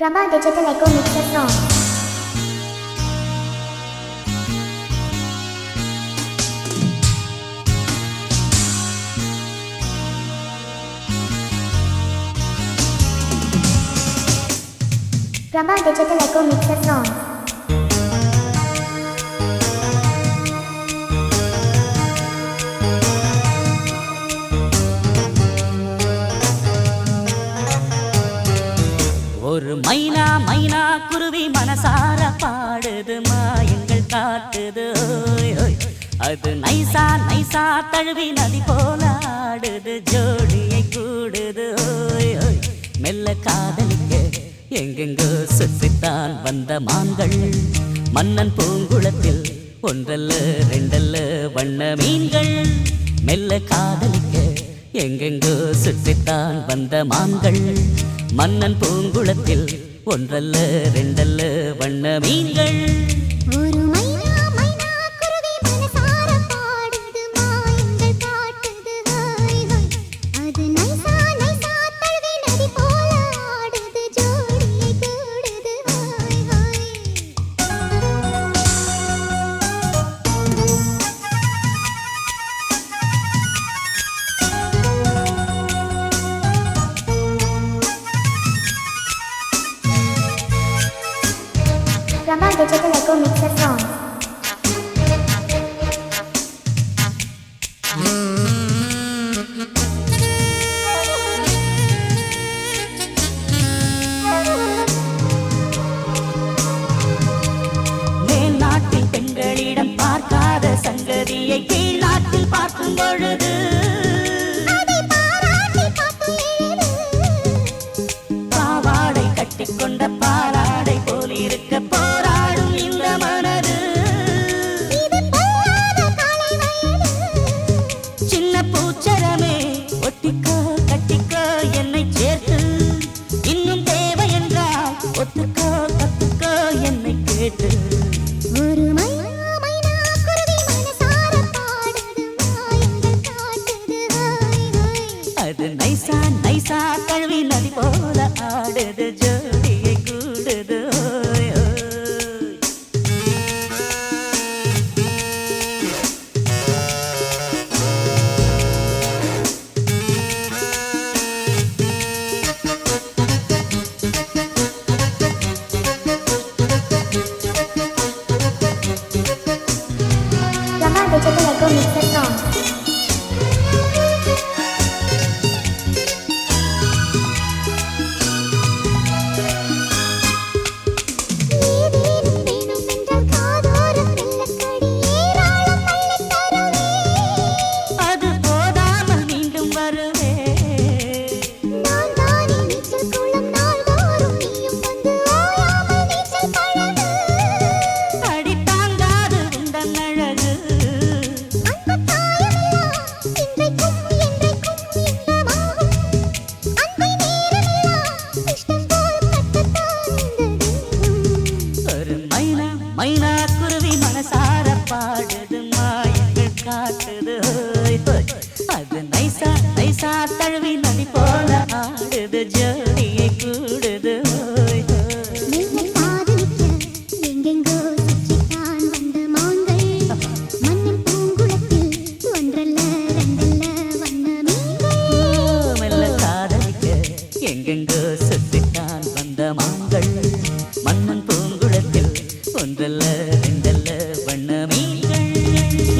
Prabha Digital Echo Mixer Song. Prabha Digital Echo Mixer Song. ஒரு மைனா மைனா குருவி மனசார பாடுது மாயங்கள் காட்டுது ஓய் ஓய். அது நைசா நைசா தழுவி நதி போல ஆடுது ஜோடியை கூடுது ஓய் ஓய். மெல்ல காதலிக்க எங்கெங்கோ சுற்றித்தான் வந்த மான்கள் மன்னன் பூங்குளத்தில் ஒன்றல்ல ரெண்டல்ல வண்ண மீன்கள். மெல்ல காதலிக்க எங்கெங்கோ சுற்றித்தான் வந்த மான்கள் மன்னன் பூங்குளத்தில் ஒன்றல்ல ரெண்டல்ல வண்ண மீன்கள். ஒரு மைனா மைனா குருவி மனசார பாடுது மாயங்கள் காட்டுது ஹாய் ஹாய். அது நைசா நைசா தழுவி நதி போல ஆடுது ஜோடியை கூடுது hi hi. Prabha Digital Echo Mixer Song. மேல் நாட்டில் பெண்களிடம் பார்க்காத சங்கதியை கீழ் நாட்டில் பார்க்கும் பொழுது பாவாடை கட்டிக்கொண்ட பாலாடை போல் இருக்க போராடும் இந்த மனது. சின்ன பூச்சரமே ஒட்டிக்கோ கட்டிக்கோ என்னை சேர்த்து இன்னும் தேவை என்றால் ஒத்துக்கோ கத்துக்கோ என்னை கேட்டு. ஒரு மைனா மைனா குருவி மனசார பாடுது மாயங்கள் காட்டுது ஹாய் ஹாய். அது நைசா நைசா கழுவி நதி போல ஆடுது ஜோடியை கூடுது ஓய் ஓய். Prabha Digital Echo Mixer Song. ஏதேனும் வேணும் என்றால் காதோரம் வெள்ளக்கடி ஏராளம் அள்ளித் தருவே. அது போதாமல் மீண்டும் வருவே. நான் தானே நீச்சல் குளம் நாள்தோறும் நீயும் வந்து ஓயாமல் நீச்சல் பழகு. அடி தாங்காது உந்தன் அழகு. அன்புக் காயமெல்லாம் இன்றைக்கும் என்றைக்கும் இன்பமாகும். அன்பை நேரமெல்லாம் இஷ்டம் போல் கட்டத்தான் இந்த தெய்வம். ஒரு மைனா மைனா குருவி மனசார பாடுது மாயங்கள் காட்டுது ஓய் ஓய். அது நைசா நைசா தழுவி நதி போல ஆடுது ஜோடியை கூடுது ஓய் ஓய். மெல்ல காதலிக்க எங்கெங்கோ சுற்றித்தான் வந்த மான்கள் மன்னன் பூங்குளத்தில் ஒன்றல்ல ரெண்டல்ல வண்ண மீன்கள். மெல்ல காதலிக்க எங்கெங்கோ சுற்றித்தான் வந்த மான்கள் மன்னன் பூங்குளத்தில் ஒன்றல்ல ரெண்டல்ல வண்ண மீன்கள்.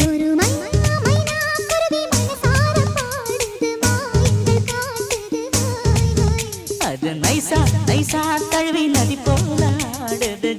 ஒரு மைனா மைனா குருவி மனசார பாடுது மாயங்கள் காட்டுது ஹாய் ஹாய். அது நைசா நைசா தழுவி நதி போல ஆடுது